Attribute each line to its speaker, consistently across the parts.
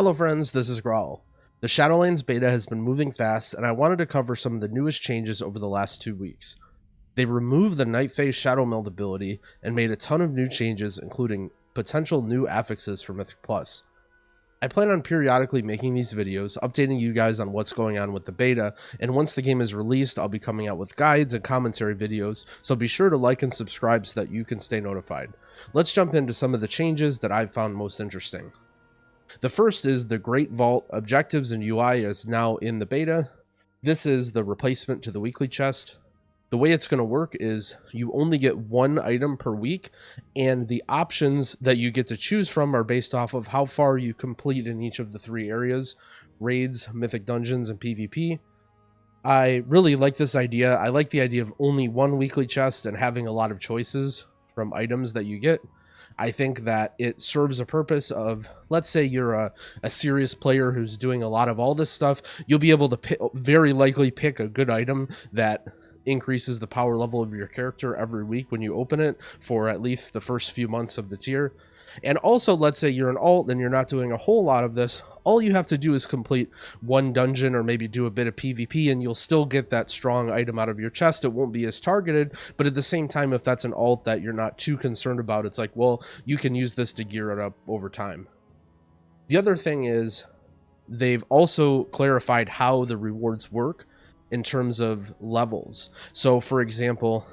Speaker 1: Hello friends, this is Grawl. The Shadowlands beta has been moving fast, and I wanted to cover some of the newest changes over the last 2 weeks. They removed the Night Phase Shadow Meld ability and made a ton of new changes, including potential new affixes for Mythic Plus. I plan on periodically making these videos, updating you guys on what's going on with the beta, and once the game is released, I'll be coming out with guides and commentary videos, so be sure to like and subscribe so that you can stay notified. Let's jump into some of the changes that I've found most interesting. The first is the Great Vault objectives and UI is now in the beta. This is the replacement to the weekly chest. The way it's going to work is you only get one item per week, and the options that you get to choose from are based off of how far you complete in each of the 3 areas: raids, mythic dungeons, and PvP. I really like this idea. I like the idea of only one weekly chest and having a lot of choices from items that you get. I think that it serves a purpose of, let's say you're a serious player who's doing a lot of all this stuff, you'll be able to very likely pick a good item that increases the power level of your character every week when you open it for at least the first few months of the tier. And also, let's say you're an alt and you're not doing a whole lot of this. All you have to do is complete one dungeon or maybe do a bit of PvP and you'll still get that strong item out of your chest. It won't be as targeted, but at the same time, if that's an alt that you're not too concerned about, it's like, well, you can use this to gear it up over time. The other thing is they've also clarified how the rewards work in terms of levels. So for example,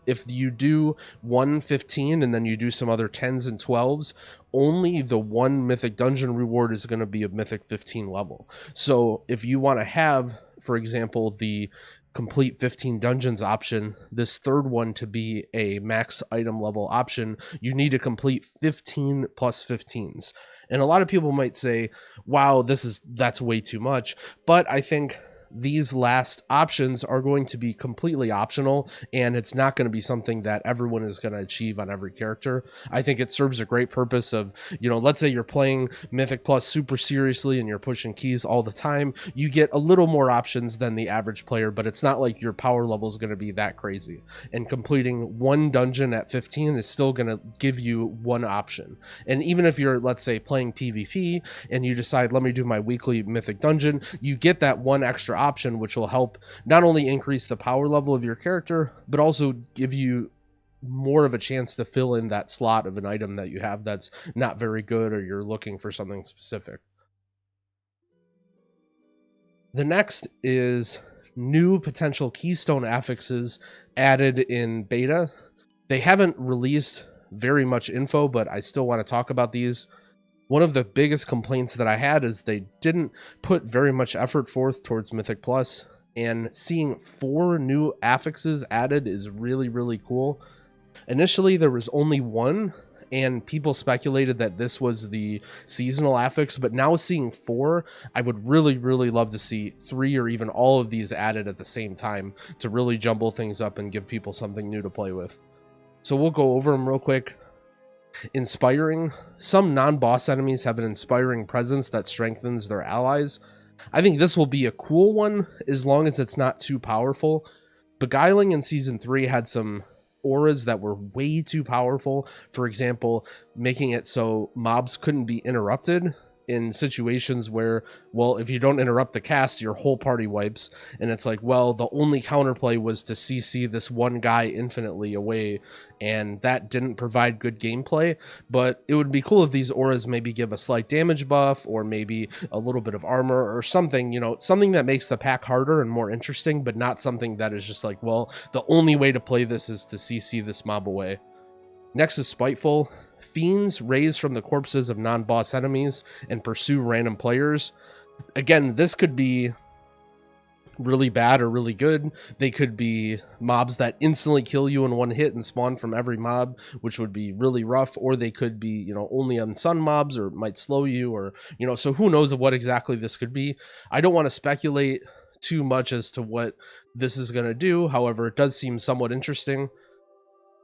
Speaker 1: if you do 115 and then you do some other 10s and 12s, only the one mythic dungeon reward is going to be a mythic 15 level. So if you want to have, for example, the complete 15 dungeons option, this third one to be a max item level option, you need to complete 15 plus 15s. And a lot of people might say, wow, that's way too much. But I think these last options are going to be completely optional, and it's not going to be something that everyone is going to achieve on every character. I think it serves a great purpose of, let's say you're playing Mythic Plus super seriously and you're pushing keys all the time. You get a little more options than the average player, but it's not like your power level is going to be that crazy. And completing one dungeon at 15 is still going to give you one option. And even if you're, let's say, playing PvP and you decide, let me do my weekly Mythic Dungeon, you get that one extra option, which will help not only increase the power level of your character, but also give you more of a chance to fill in that slot of an item that you have that's not very good or you're looking for something specific. The next is new potential Keystone Affixes added in beta. They haven't released very much info, but I still want to talk about these. One of the biggest complaints that I had is they didn't put very much effort forth towards Mythic Plus, and seeing 4 new affixes added is really, really cool. Initially, there was only 1, and people speculated that this was the seasonal affix, but now seeing 4, I would really, really love to see 3 or even all of these added at the same time to really jumble things up and give people something new to play with. So we'll go over them real quick. Inspiring. Some non-boss enemies have an inspiring presence that strengthens their allies. I think this will be a cool one as long as it's not too powerful. Beguiling in Season 3 had some auras that were way too powerful. For example, making it so mobs couldn't be interrupted in situations where, well, if you don't interrupt the cast, your whole party wipes. And it's like, well, the only counterplay was to CC this one guy infinitely away, and that didn't provide good gameplay. But it would be cool if these auras maybe give a slight damage buff, or maybe a little bit of armor or something, something that makes the pack harder and more interesting, but not something that is just like, well, the only way to play this is to CC this mob away. Next is Spiteful. Fiends raise from the corpses of non-boss enemies and pursue random players. Again, this could be really bad or really good. They could be mobs that instantly kill you in one hit and spawn from every mob, which would be really rough, or they could be, only on sun mobs, or might slow you, or, so who knows what exactly this could be. I don't want to speculate too much as to what this is going to do. However, it does seem somewhat interesting.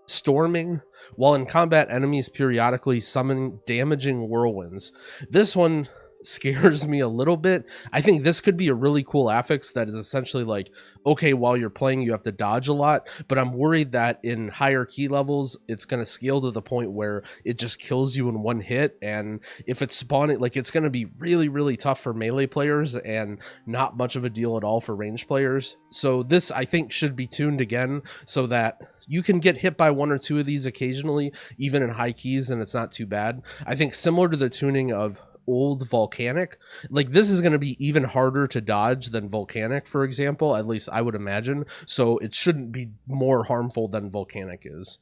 Speaker 1: Storming. While in combat, enemies periodically summon damaging whirlwinds. This one scares me a little bit. I think this could be a really cool affix that is essentially like, okay, while you're playing, you have to dodge a lot, but I'm worried that in higher key levels, it's going to scale to the point where it just kills you in one hit. And if it's spawning, like, it's going to be really, really tough for melee players and not much of a deal at all for range players. So this, I think, should be tuned again so that you can get hit by one or two of these occasionally, even in high keys, and it's not too bad. I think similar to the tuning of old Volcanic, like, this is going to be even harder to dodge than Volcanic, for example, at least I would imagine, so it shouldn't be more harmful than Volcanic is.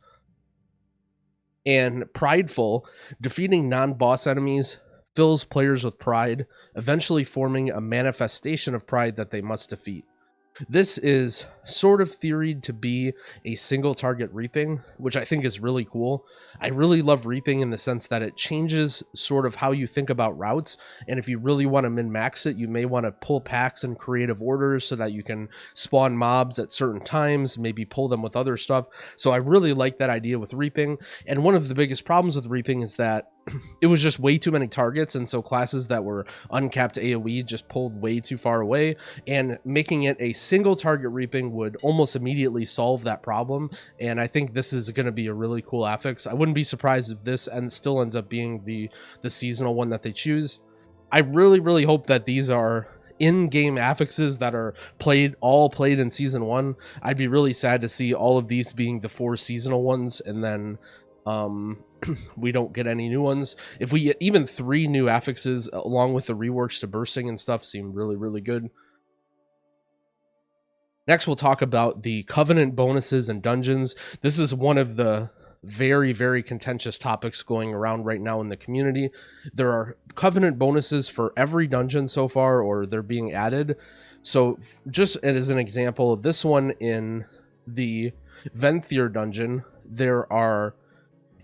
Speaker 1: And Prideful, defeating non-boss enemies fills players with pride, eventually forming a manifestation of pride that they must defeat. This is sort of theoried to be a single target reaping, which I think is really cool. I really love reaping in the sense that it changes sort of how you think about routes, and if you really want to min-max it, you may want to pull packs in creative orders so that you can spawn mobs at certain times, maybe pull them with other stuff. So I really like that idea with reaping, and one of the biggest problems with reaping is that it was just way too many targets, and so classes that were uncapped AoE just pulled way too far away, and making it a single target reaping would almost immediately solve that problem. And I think this is going to be a really cool affix. I wouldn't be surprised if this still ends up being the seasonal one that they choose. I really hope that these are in-game affixes that are all played in season 1. I'd be really sad to see all of these being the 4 seasonal ones and then we don't get any new ones. If we get even 3 new affixes along with the reworks to bursting and stuff, seem really good. Next, we'll talk about the Covenant bonuses and dungeons. This is one of the very contentious topics going around right now in the community. There are Covenant bonuses for every dungeon so far, or they're being added. So just as an example of this one, in the Venthyr dungeon, there are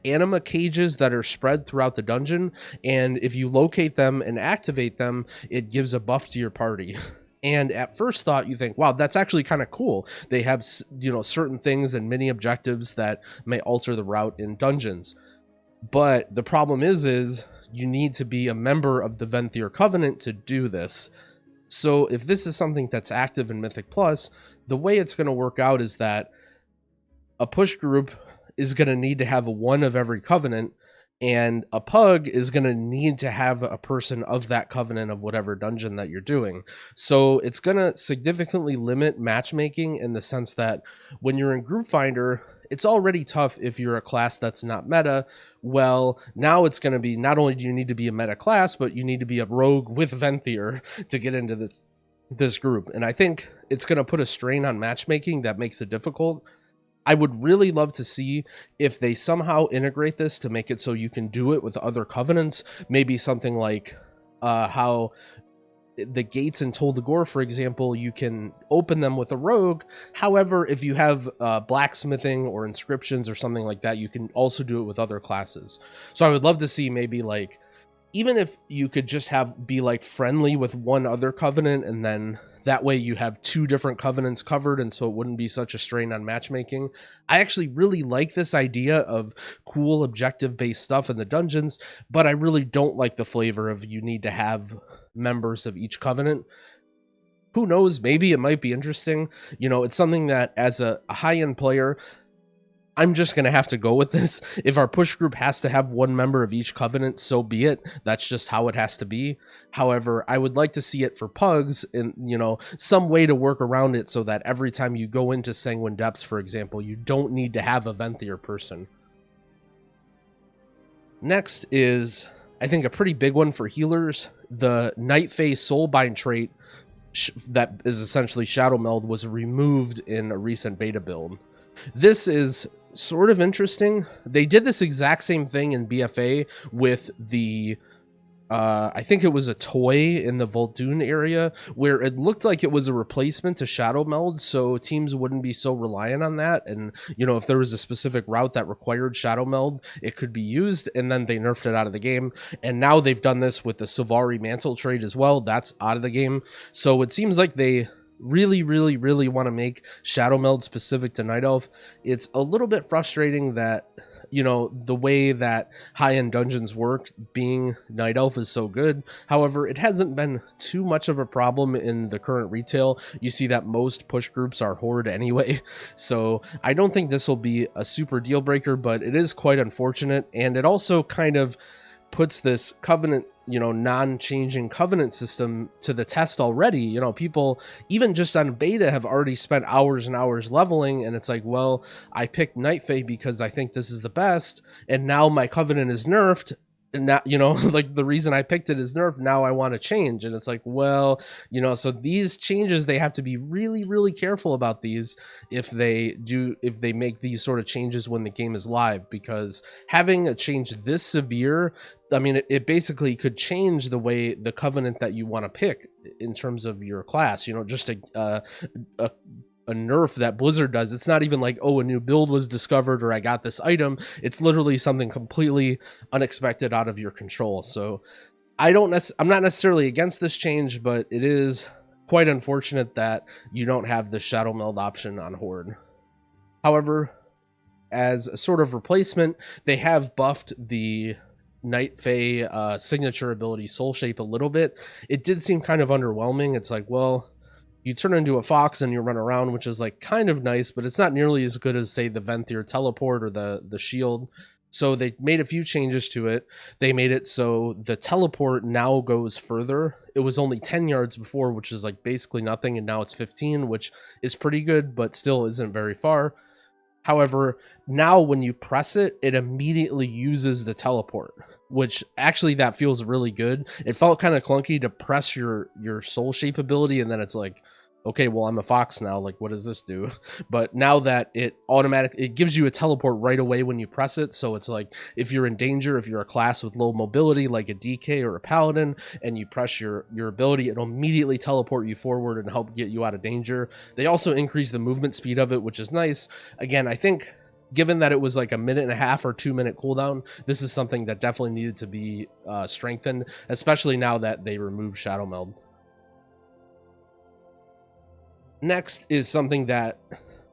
Speaker 1: anima cages that are spread throughout the dungeon, and if you locate them and activate them, it gives a buff to your party. And at first thought, you think, wow, that's actually kind of cool. They have, you know, certain things and mini objectives that may alter the route in dungeons. But the problem is you need to be a member of the Venthyr Covenant to do this. So if this is something that's active in Mythic Plus, the way it's going to work out is that a push group is going to need to have one of every covenant, and a pug is going to need to have a person of that covenant of whatever dungeon that you're doing. So it's going to significantly limit matchmaking in the sense that when you're in Group Finder, it's already tough if you're a class that's not meta. Well, now it's going to be, not only do you need to be a meta class, but you need to be a rogue with Venthyr to get into this group. And I think it's going to put a strain on matchmaking that makes it difficult. I would really love to see if they somehow integrate this to make it so you can do it with other covenants. Maybe something like how the gates in Tol Dagor, for example, you can open them with a rogue. However, if you have blacksmithing or inscriptions or something like that, you can also do it with other classes. So I would love to see maybe, like, even if you could just be like friendly with one other covenant, and then that way you have 2 different covenants covered, and so it wouldn't be such a strain on matchmaking. I actually really like this idea of cool objective-based stuff in the dungeons, but I really don't like the flavor of you need to have members of each covenant. Who knows? Maybe it might be interesting. You know, it's something that as a high-end player, I'm just going to have to go with this. If our push group has to have 1 member of each covenant, so be it. That's just how it has to be. However, I would like to see it for pugs, and, you know, some way to work around it so that every time you go into Sanguine Depths, for example, you don't need to have a Venthyr person. Next is, I think, a pretty big one for healers. The Night Phase Soulbind trait that is essentially Shadow Meld was removed in a recent beta build. This is sort of interesting. They did this exact same thing in BFA with the I think it was a toy in the Vol'dun area where it looked like it was a replacement to Shadow Meld, so teams wouldn't be so reliant on that. And, you know, if there was a specific route that required Shadow Meld, it could be used, and then they nerfed it out of the game. And now they've done this with the Sylvari Mantle trade as well. That's out of the game. So it seems like they really want to make Shadow Meld specific to Night Elf. It's a little bit frustrating that you know, the way that high-end dungeons work, being Night Elf is so good. However, it hasn't been too much of a problem in the current retail. You see that most push groups are Horde anyway, so I don't think this will be a super deal breaker, but it is quite unfortunate, and it also kind of puts this covenant, you know, non-changing covenant system to the test already. You know, people even just on beta have already spent hours and hours leveling, and it's like, well, I picked Night Fae because I think this is the best, and now my covenant is nerfed, and now, you know, like the reason I picked it is nerfed, now I want to change. And it's like, well, you know, so these changes, they have to be really, really careful about these if they make these sort of changes when the game is live, because having a change this severe, I mean, it basically could change the way the covenant that you want to pick in terms of your class. You know, just a nerf that Blizzard does. It's not even like, oh, a new build was discovered or I got this item. It's literally something completely unexpected out of your control. So I'm not necessarily against this change, but it is quite unfortunate that you don't have the Shadow Meld option on Horde. However, as a sort of replacement, they have buffed the Night Fae signature ability Soul Shape a little bit. It did seem kind of underwhelming. It's like, well, you turn into a fox and you run around, which is like kind of nice, but it's not nearly as good as, say, the Venthyr teleport or the shield. So they made a few changes to it. They made it so the teleport now goes further. It was only 10 yards before, which is like basically nothing, and now it's 15, which is pretty good, but still isn't very far. However, now when you press it, it immediately uses the teleport, which actually that feels really good. It felt kind of clunky to press your Soul Shape ability, and then it's like, okay, well, I'm a fox now, like, what does this do? But now that it gives you a teleport right away when you press it, so it's like, if you're in danger, if you're a class with low mobility, like a DK or a paladin, and you press your ability, it'll immediately teleport you forward and help get you out of danger. They also increase the movement speed of it, which is nice. Again, I think, given that it was like a 1.5 or 2 minute cooldown, this is something that definitely needed to be strengthened, especially now that they removed Shadow Meld. Next is something that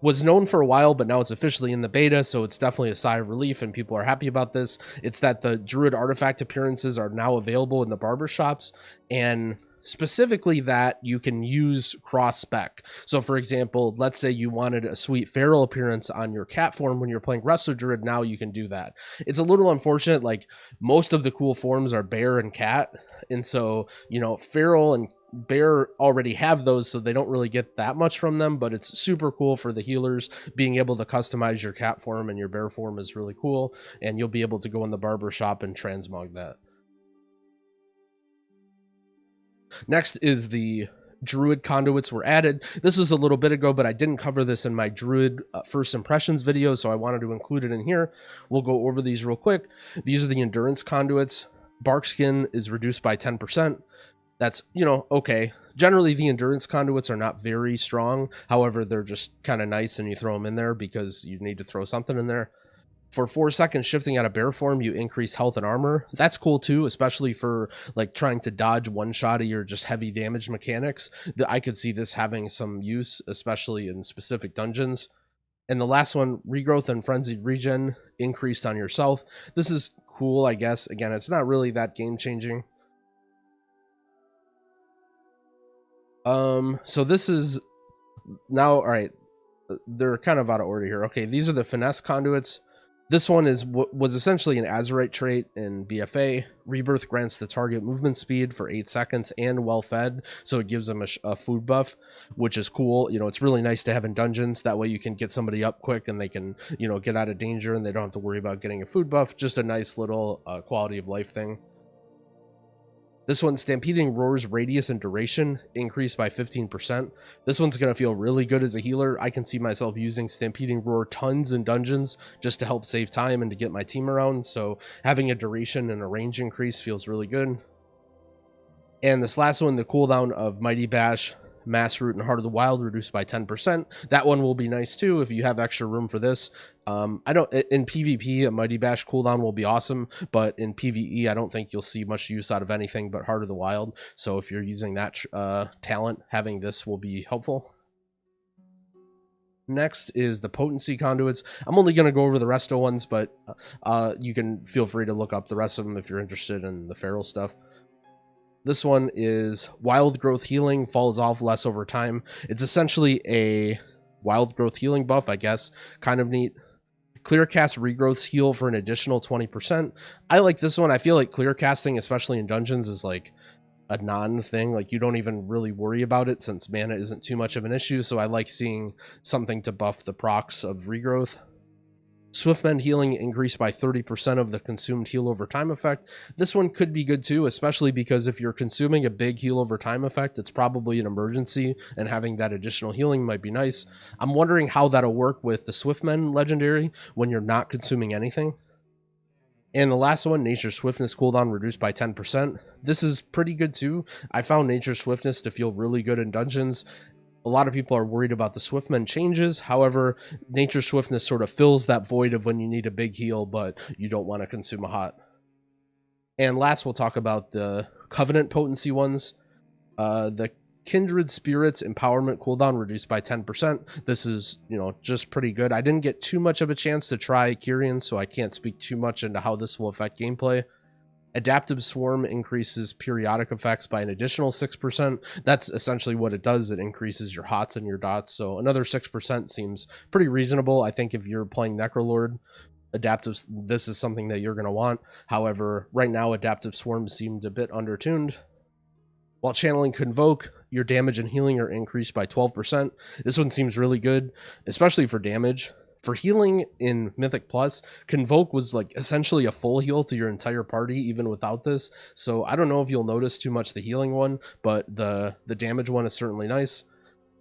Speaker 1: was known for a while, but now it's officially in the beta, so it's definitely a sigh of relief, and people are happy about this. It's that the Druid artifact appearances are now available in the barber shops, and specifically that you can use cross spec. So for example, let's say you wanted a sweet feral appearance on your cat form when you're playing Wrestler Druid, now you can do that. It's a little unfortunate, like most of the cool forms are bear and cat, and so, you know, feral and bear already have those, so they don't really get that much from them, but it's super cool for the healers. Being able to customize your cat form and your bear form is really cool, and you'll be able to go in the barber shop and transmog that. Next is the Druid conduits were added. This was a little bit ago, but I didn't cover this in my Druid first impressions video, so I wanted to include it in here. We'll go over these real quick. These are the endurance conduits. Bark skin is reduced by 10%. That's, you know, okay. Generally, the endurance conduits are not very strong. However, they're just kind of nice, and you throw them in there because you need to throw something in there. For 4 seconds shifting out of bear form, you increase health and armor. That's cool too, especially for like trying to dodge one-shotty or just heavy damage mechanics. I could see this having some use, especially in specific dungeons. And the last one, regrowth and frenzied regen increased on yourself. This is cool, I guess. Again, it's not really that game-changing. So this is now, all right, they're kind of out of order here. Okay, these are the finesse conduits. This one was essentially an Azurite trait in BFA. Rebirth grants the target movement speed for 8 seconds and well fed, so it gives them a food buff, which is cool. You know, it's really nice to have in dungeons. That way you can get somebody up quick and they can, you know, get out of danger and they don't have to worry about getting a food buff. Just a nice little quality of life thing. This one, Stampeding Roar's radius and duration increased by 15%. This one's going to feel really good as a healer. I can see myself using Stampeding Roar tons in dungeons just to help save time and to get my team around. So having a duration and a range increase feels really good. And this last one, the cooldown of Mighty Bash, Mass Root, and Heart of the Wild reduced by 10%. That one will be nice too if you have extra room for this. I don't, in PvP, a Mighty Bash cooldown will be awesome, but in PvE, I don't think you'll see much use out of anything but Heart of the Wild. So if you're using that talent, having this will be helpful. Next is the potency conduits. I'm only going to go over the resto ones, but you can feel free to look up the rest of them if you're interested in the feral stuff. This one is wild growth healing, falls off less over time. It's essentially a wild growth healing buff, I guess. Kind of neat. Clear cast regrowths heal for an additional 20%. I like this one. I feel like clear casting, especially in dungeons, is like a non-thing. Like, you don't even really worry about it since mana isn't too much of an issue. So I like seeing something to buff the procs of regrowth. Swift Mend healing increased by 30% of the consumed heal over time effect. This one could be good too, especially because if you're consuming a big heal over time effect, it's probably an emergency, and having that additional healing might be nice. I'm wondering how that'll work with the Swift Mend legendary when you're not consuming anything. And the last one, Nature Swiftness cooldown reduced by 10%. This is pretty good too. I found Nature Swiftness to feel really good in dungeons. A lot of people are worried about the Swiftmend changes. However, Nature Swiftness sort of fills that void of when you need a big heal, but you don't want to consume a hot. And last, we'll talk about the Covenant potency ones. The Kindred Spirits Empowerment cooldown reduced by 10%. This is, just pretty good. I didn't get too much of a chance to try Kyrian, so I can't speak too much into how this will affect gameplay. Adaptive Swarm increases periodic effects by an additional 6%. That's essentially what it does. It increases your hots and your dots. So another 6% seems pretty reasonable. I think if you're playing Necrolord, this is something that you're going to want. However, right now, Adaptive Swarm seemed a bit undertuned. While channeling Convoke, your damage and healing are increased by 12%. This one seems really good, especially for damage. For healing in Mythic Plus, Convoke was like essentially a full heal to your entire party, even without this. So I don't know if you'll notice too much the healing one, but the damage one is certainly nice.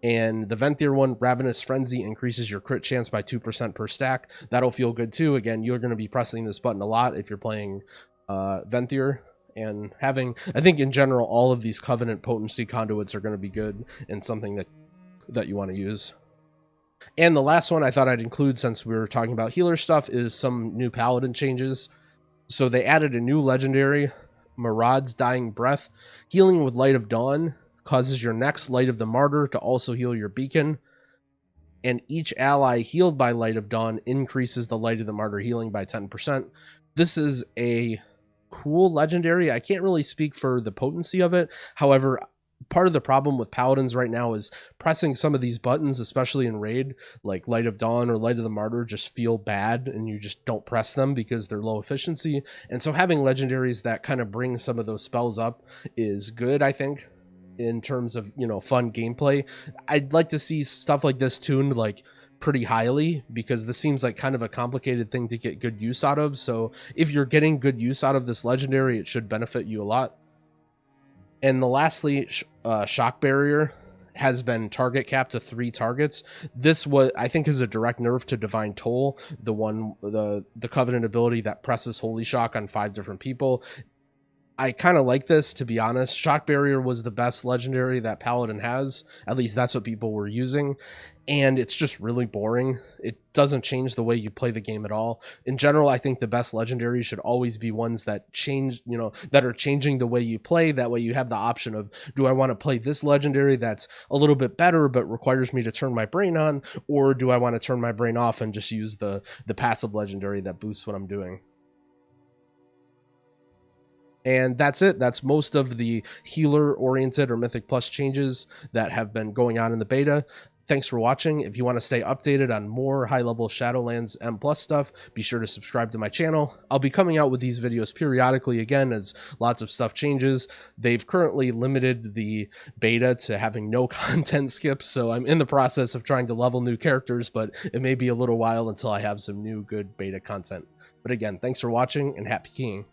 Speaker 1: And the Venthyr one, Ravenous Frenzy, increases your crit chance by 2% per stack. That'll feel good too. Again, you're going to be pressing this button a lot if you're playing Venthyr. And I think in general, all of these Covenant potency conduits are going to be good and something that you want to use. And the last one I thought I'd include, since we were talking about healer stuff, is some new paladin changes. So they added a new legendary, Marad's Dying Breath. Healing with Light of Dawn causes your next Light of the Martyr to also heal your beacon. And each ally healed by Light of Dawn increases the Light of the Martyr healing by 10%. This is a cool legendary. I can't really speak for the potency of it. However, part of the problem with paladins right now is pressing some of these buttons, especially in raid, like Light of Dawn or Light of the Martyr, just feel bad, and you just don't press them because they're low efficiency. And so having legendaries that kind of bring some of those spells up is good, I think, in terms of, fun gameplay. I'd like to see stuff like this tuned like pretty highly, because this seems like kind of a complicated thing to get good use out of. So if you're getting good use out of this legendary, it should benefit you a lot. And lastly, Shock Barrier has been target capped to 3 targets. This I think is a direct nerf to Divine Toll, the Covenant ability that presses Holy Shock on 5 different people. I kind of like this, to be honest. Shock Barrier was the best legendary that Paladin has. At least that's what people were using. And it's just really boring. It doesn't change the way you play the game at all. In general, I think the best legendaries should always be ones that change, that are changing the way you play. That way you have the option of, do I want to play this legendary that's a little bit better but requires me to turn my brain on? Or do I want to turn my brain off and just use the passive legendary that boosts what I'm doing? And that's it. That's most of the healer-oriented or Mythic Plus changes that have been going on in the beta. Thanks for watching. If you want to stay updated on more high-level Shadowlands M+ stuff, be sure to subscribe to my channel. I'll be coming out with these videos periodically again as lots of stuff changes. They've currently limited the beta to having no content skips, so I'm in the process of trying to level new characters, but it may be a little while until I have some new good beta content. But again, thanks for watching, and happy keying.